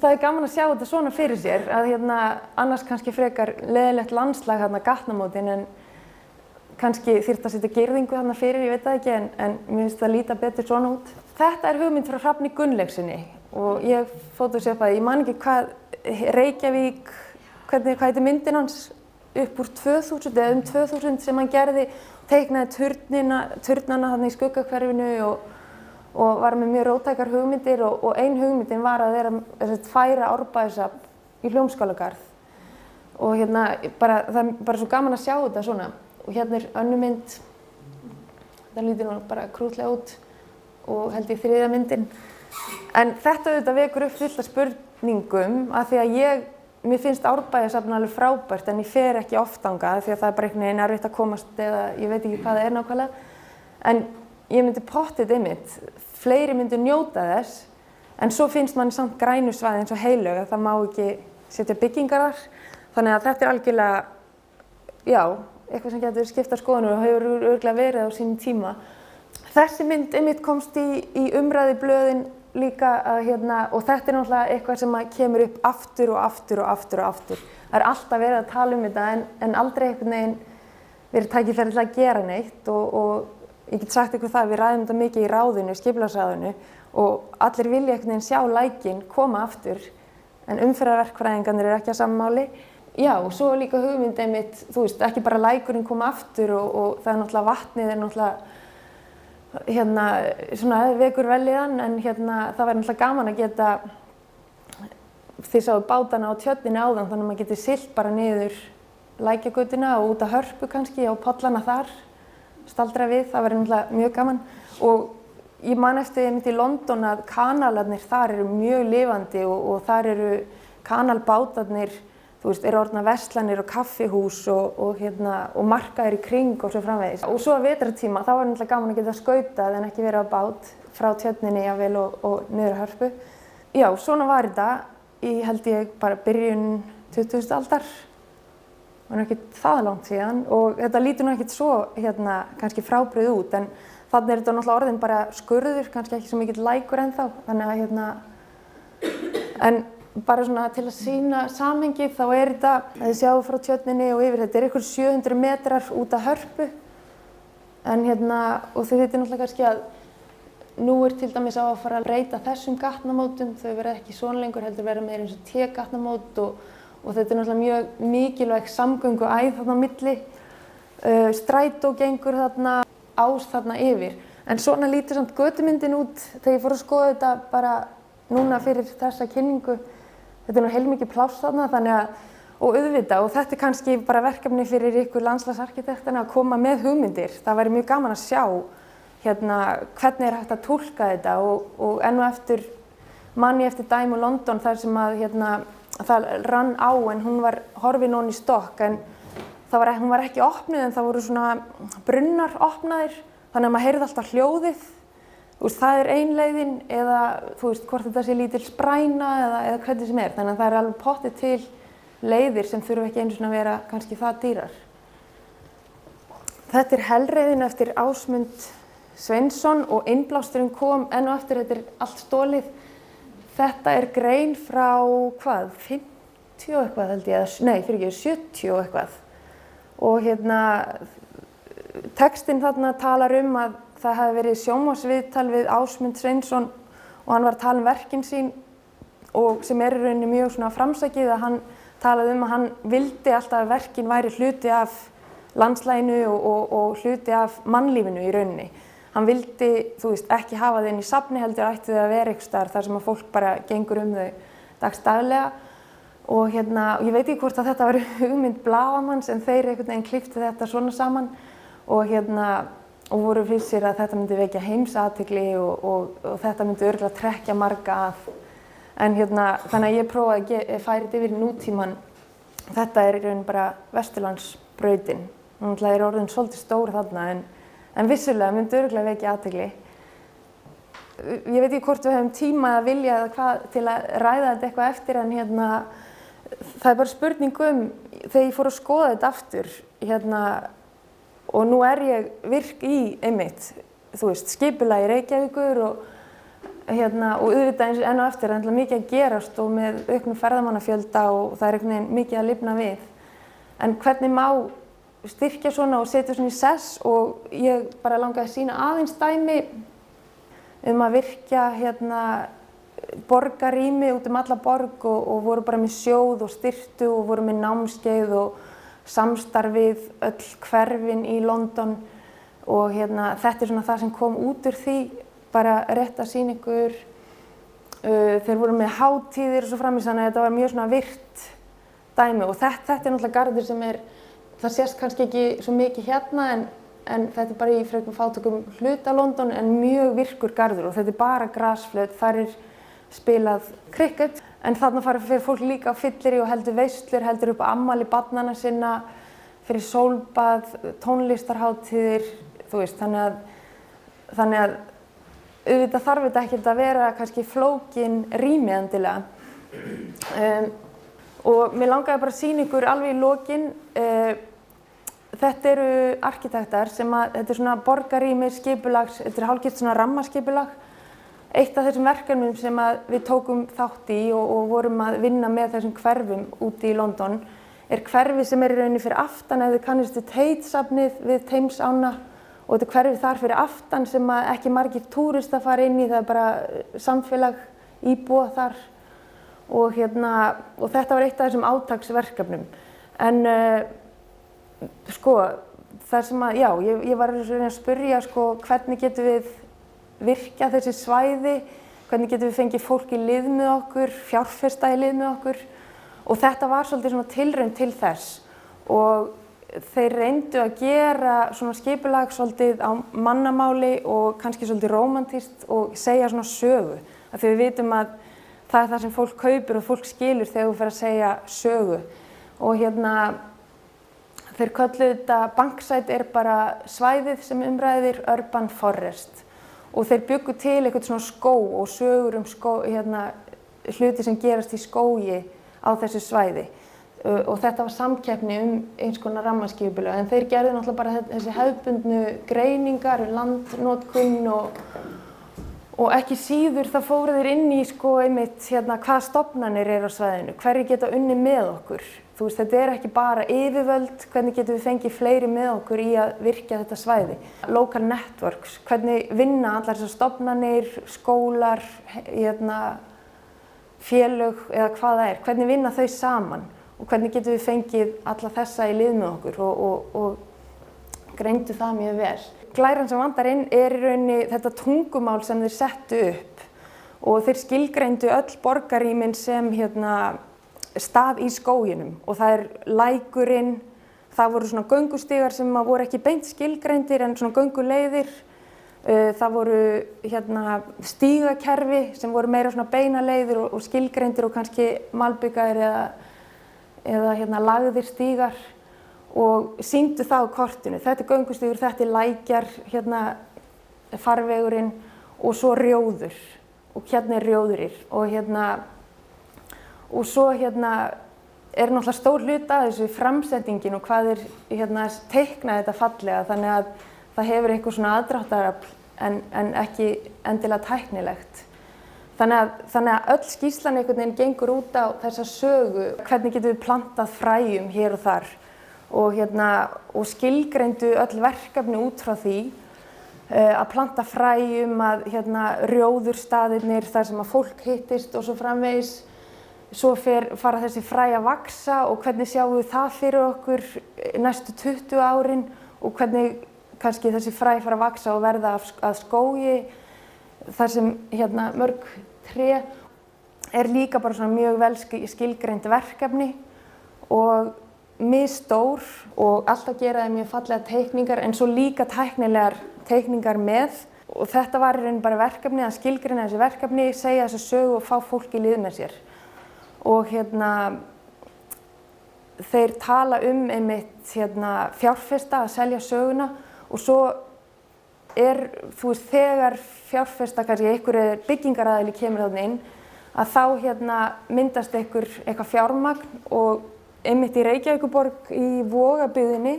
Það gaman að sjá þetta svona fyrir sér, að annars kannski frekar leiðilegt landslag gatnamótin, en kannski þyrfti að setja girðingu fyrir, ég veit það ekki, en mér finnst það líta betur svona út. Þetta hugmynd frá Hrafni Gunnleifssyni og ég fótósepaði, ég man ekki hvað, Reykjavík, hvað heitir myndin hans, upp úr 2000 eða 2000 sem hann gerði, teiknaði turnana í skuggahverfinu og var með mjög róttækar hugmyndir og ein hugmyndin var að vera færa Árbæjarsafn í Hljómskálagarð. Og það er bara svo gaman að sjá þetta svona. Og hérna önnur mynd, það lítur nú bara krútlega út og held ég þriðja myndin. En þetta auðvitað vekur upp fullt af spurningum af því að mér finnst Árbæjarsafn alveg frábært en ég fer ekki oft þangað því að það er bara einhvern veginn erfitt að komast eða ég veit ekki hvað það er nákvæmlega. En ég myndi pottþétt einmitt, fleiri myndu njóta þess, en svo finnst manni samt grænusvæði eins og Heilög að það má ekki setja byggingar þar. Þannig að þetta er algjörlega, já, eitthvað sem getur skipta skoðanir og hefur örugglega verið á sínum tíma. Þessi mynd einmitt komst í umræðu í blöðin líka og þetta er náttúrulega eitthvað sem kemur upp aftur og aftur og aftur og aftur. Það er alltaf verið að tala þetta en aldrei einhvern veginn verið tækifæri til að gera neitt og ég get sagt ykkur það að við ræðum þetta mikið í ráðinu, skipulagsráðinu og allir vilja einhvern veginn sjá lækinn koma aftur en umferðarverkfræðingarnir eru ekki á sama máli. Já, og svo líka hugmynd einmitt, þú veist, ekki bara lækurinn koma aftur og það er náttúrulega vatnið er náttúrulega svona vekur vellíðan en það væri náttúrulega gaman að geta þið sáu bátana á tjörninni áðan þannig að maður geti siglt bara niður Lækjagötuna og út að Hörpu kannski á pollana þar staldra við, það væri náttúrulega mjög gaman og ég man eftir einmitt í London að kanalarnir þar eru mjög lifandi og þar eru kanalbátarnir, þú veist, eru orðnar verslanir og kaffihús og markaðir í kring og svo framvegis. Og svo að vetrartíma, þá var náttúrulega gaman að geta skautað en ekki vera á bát frá tjörninni jafnvel og niður að Hörpu. Já, svona var þetta í held ég bara byrjun 20. aldar. Það var ekkert það langt síðan og þetta lítur nú ekkert svo kannski frábrugðið út en þannig er þetta náttúrulega orðin bara skurður, kannski ekki svo mikill lækur ennþá, þannig að en bara svona til að sýna samhengið þá er þetta, þið sjáu frá tjörninni og yfir, þetta er ykkur 700 metrar út að Hörpu en og þið vitið náttúrulega kannski að nú er til dæmis á að fara að breyta þessum gatnamótum, þau verða ekki svona lengur, heldur verða meira eins og T-gatnamót og þetta er náttúrulega mjög mikilvæg samgönguæð þarna á milli. Strætó gengur þarna, ás þarna yfir. En svona lítur samt götumyndin út þegar ég fór að skoða þetta bara núna fyrir þessa kynningu. Þetta er nú heilmikið pláss þarna og auðvitað og þetta er kannski bara verkefni fyrir ykkur landslagsarkitektarna að koma með hugmyndir. Það væri mjög gaman að sjá hvernig er hægt að túlka þetta og enn og eftir man ég eftir dæmi úr London þar sem að það rann á en hún var horfin ofan í stokk en hún var ekki opnuð en það voru svona brunnar opnaðir þannig að maður heyrði alltaf hljóðið. Það er ein leiðin eða þú veist hvort þetta sé lítil spræna eða hvernig sem er þannig að það er alveg pottið til leiðir sem þurfa ekki einu sinni að vera kannski það dýrar. Þetta er Hellreiðin eftir Ásmund Sveinsson og innblásturinn kom enn og eftir þetta er allt stolið. Þetta er grein frá, 50 og eitthvað held ég, nei, 70 og eitthvað. Og textinn þarna talar að það hafi verið sjónvarpsviðtal við Ásmund Sveinsson og hann var að tala verkin sín og sem í rauninni mjög svona framsækið að hann talaði að hann vildi alltaf að verkin væri hluti af landslaginu og hluti af mannlífinu í rauninni. Hann vildi, þú veist, ekki hafa þau inn í safni heldur ætti þau að vera einhvers staðar þar sem að fólk bara gengur þau dagsdaglega og ég veit ekki hvort að þetta var hugmynd blaðamanns en þeir einhvern veginn klipptu þetta svona saman og voru fyrir sér að þetta myndi vekja heimsathygli og þetta myndi örugglega trekkja marga að en þannig að ég prófaði að færa þetta yfir í nútímann. Þetta er í raun bara Vesturlandsbrautin. Hún er orðin svolítið stór þarna en vissulega myndi örugglega vekja athygli. Ég veit ekki hvort við hefum tíma að vilja eða hvað til að ræða þetta eitthvað eftir en það er bara spurning þegar ég fór að skoða þetta aftur og nú er ég virk í einmitt, þú veist, skipulagi Reykjavíkur og og auðvitað eins og enn og eftir er mikið að gerast og með auknum ferðamannafjölda og það er einhvern veginn mikið að lifna við. En hvernig má styrkja svona og setja svona í sess og ég bara langaði að sýna aðeins dæmi að virkja borgarrými út alla borg og voru bara með sjóð og styrktu og voru með námskeið og samstarfið öll hverfin í London og þetta er svona það sem kom út úr því, bara rétt að sýna ykkur. Þeir voru með hátíðir og svo framvegis, þannig að þetta var mjög svona virkt dæmi og þetta er náttúrulega garður sem það sést kannski ekki svo mikið en þetta er bara í frekar fátökum hluta London en mjög virkur garður og þetta er bara grasflöt, þar er spilað cricket en þarna fyrir fólk líka á fyllerí og heldur veislur, heldur upp á afmæli barnanna sinna, fyrir sólbað, tónlistarhátíðir, þú veist, þannig að auðvitað þarf þetta ekkert að vera kannski flókin rými endilega. Og mér langaði bara að sýna ykkur alveg í lokin. Þetta eru arkitektar þetta er svona borgarrými skipulags, þetta er hálfgert svona rammaskipulag. Eitt af þessum verkefnum sem við tókum þátt í og vorum að vinna með þessum hverfum úti í London er hverfi sem er í rauninni fyrir aftan ef þið kannist við Tate-safnið við Thames-ána. Og þetta er hverfi þar fyrir aftan sem ekki margir túristar fara inn í, það er bara samfélag íbúa þar. Og þetta var eitt af þessum átaksverkefnum. En það sem ég var að spyrja hvernig getum við virkjað þessi svæði, hvernig getum við fengið fólk í lið með okkur, fjárfesta í lið með okkur. Og þetta var svolítið svona tilraun til þess. Og þeir reyndu að gera svona skipulag svolítið á mannamáli og kannski svolítið rómantískt og segja svona sögu. Af því við vitum að það er það sem fólk kaupir og fólk skilur þegar þú fer að segja sögu. Og þeir kölluðu þetta, Bankside er bara svæðið sem umræðir Urban Forest. Og þeir bjuggu til eitthvað svona skóg og sögur hluti sem gerast í skógi á þessu svæði. Og þetta var samkeppni eins konar rammaskipulag, en þeir gerðu náttúrulega bara þessi hefðbundnu greiningar, landnotkun og ekki síður það fóru þeir inn í hvaða stofnanir eru á svæðinu, hverjir geta unnið með okkur. Þú veist, þetta er ekki bara yfirvöld, hvernig getum við fengið fleiri með okkur í að virkja þetta svæði. Local networks, hvernig vinna allar þessar stofnanir, skólar, félög eða hvað það er, hvernig vinna þau saman. Og hvernig getum við fengið alla þessa í lið með okkur og greindu það mjög vel. Glæran sem vandar inn er í rauninni þetta tungumál sem þeir settu upp og þeir skilgreindu öll borgarrýmin sem stað í skóginum og það er lækurinn, það voru svona göngustígar sem voru ekki beint skilgreindir en svona gönguleiðir, það voru stígakerfi sem voru meira svona beinaleiðir og skilgreindir og kannski malbikaðir eða lagðir stígar og sýndu það á kortinu. Þetta er göngustígur, þetta er lækjar, farvegurinn og svo rjóður og er rjóðurir og svo er náttúrulega stór hluta af þessu framsetningin og hvað teikna þetta fallega þannig að það hefur eitthvað svona aðdráttarafl en ekki endilega tæknilegt. Þannig að öll skýrslan einhvern veginn gengur út á þessa sögu, hvernig getum við plantað fræjum hér og þar og skilgreindu öll verkefni út frá því að planta fræjum, að rjóðurstaðirnir þar sem að fólk hittist og svo framvegis. Svo fara þessi fræ að vaxa og hvernig sjáum við það fyrir okkur næstu 20 árin og hvernig kannski þessi fræ fara að vaxa og verða að skógi þar sem mörg tré er líka bara svona mjög vel skilgreind verkefni og misstór og alltaf gera þeim mjög fallega teikningar en svo líka tæknilegar teikningar með og þetta var í raun bara verkefni að skilgreina þessi verkefni, segja þessi sögu og fá fólk í lið með sér og þeir tala einmitt fjárfesta að selja söguna og svo þú veist, þegar fjárfesta kannski einhverju byggingaraðili kemur þarna inn að þá myndast eitthvað fjármagn og einmitt í Reykjavíkurborg í Vogabyggðinni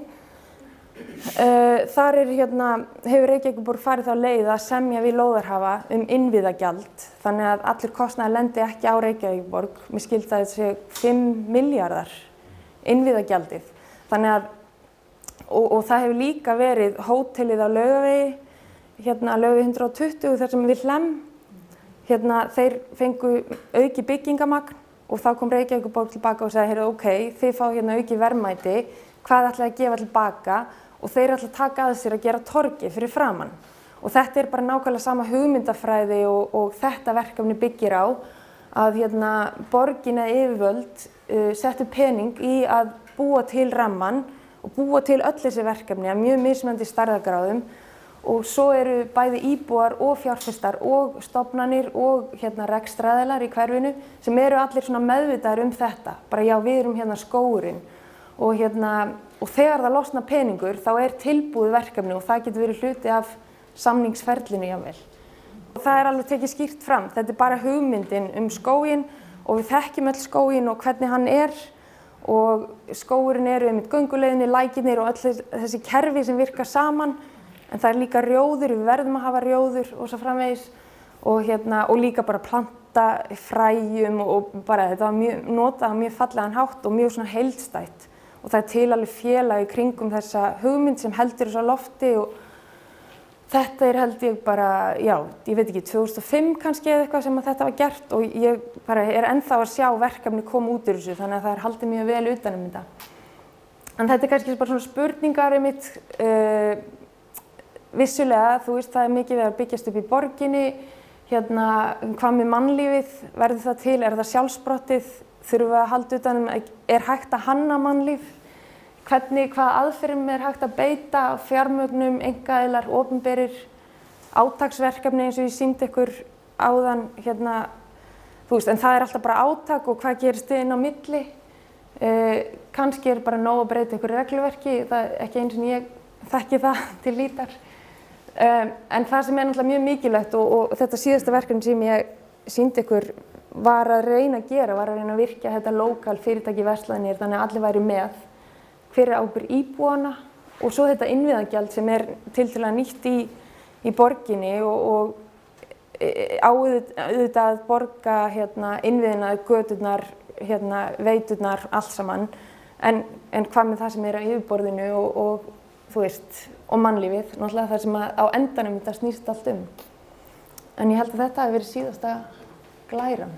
Þar hefur Reykjavíkurborg farið þá leið að semja við lóðarhafa innviðagjald, þannig að allur kostnaður lendi ekki á Reykjavíkurborg. Mér skilst að þetta sé 5 milljarðar innviðagjaldið. Þannig að, og það hefur líka verið hótelið á Laugavegi, Laugavegi 120 þar sem við Hlemm, þeir fengu auki byggingamagn og þá kom Reykjavíkurborg tilbaka og sagði, ok, þið fá auki verðmæti, hvað ætlaði að gefa tilbaka? Og þeir ætla að taka að sér að gera torgið fyrir framann. Og þetta bara nákvæmlega sama hugmyndafræði og þetta verkefni byggir á að borgin eða yfirvöld settu pening í að búa til rammann og búa til öll þessi verkefni að mjög mismunandi stærðargráðum og svo eru bæði íbúar og fjárfestar og stofnanir og rekstraraðilar í hverfinu sem eru allir svona meðvitaðir þetta. Bara já, við erum skógurinn og þegar það losnar peningur þá tilbúið verkefni og það getur verið hluti af samningsferlinu jafnvel. Það alveg tekið skýrt fram, þetta bara hugmyndin skóginn og við þekkjum öll skóginn og hvernig hann og skógurinn einmitt gönguleiðinni, lækirnir og öll þessi kerfi sem virkar saman en það líka rjóður, við verðum að hafa rjóður og svo framvegis og líka bara planta fræjum og bara þetta var mjög notað á mjög fallegan hátt og mjög svona heildstætt. Og það til alveg félag í kringum þessa hugmynd sem heldur þessu á lofti og þetta held ég bara, já, ég veit ekki, 2005 kannski eða eitthvað sem þetta var gert og ég bara ennþá að sjá verkefni koma út úr þessu þannig að það haldið mjög vel utan þetta. En þetta kannski bara svona spurningar mitt, vissulega, þú veist, það mikið við að byggjast upp í borginni, hvað með mannlífið, verður það til, það sjálfsprottið? Þurfum við að halda utan hægt að hanna mannlíf? Hvaða aðferðum hægt að beita fjármögnum, einkaaðilar, opinberir, átaksverkefni eins og ég sýndi ykkur áðan, þú veist, en það alltaf bara átak og hvað gerist inn á milli. Kannski bara nóg að breyta ykkur regluverki, það ekki eins og ég þekki það til lítar. En það sem náttúrulega mjög mikilvægt og þetta síðasta verkefni sem ég sýndi ykkur var að reyna að gera, var að reyna að virkja þetta lokal fyrirtæki verslanir þannig að allir væru með hver ábyrgð íbúanna og svo þetta innviðagjald sem tiltölulega nýtt í borginni og auðvitað að borga innviðina, göturnar, veiturnar, allt saman en hvað með það sem á yfirborðinu og þú veist, og mannlífið, náttúrulega það sem á endanum þetta snýst allt En ég held að þetta hafi verið síðasta glæran.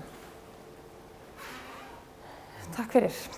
Takk fyrir.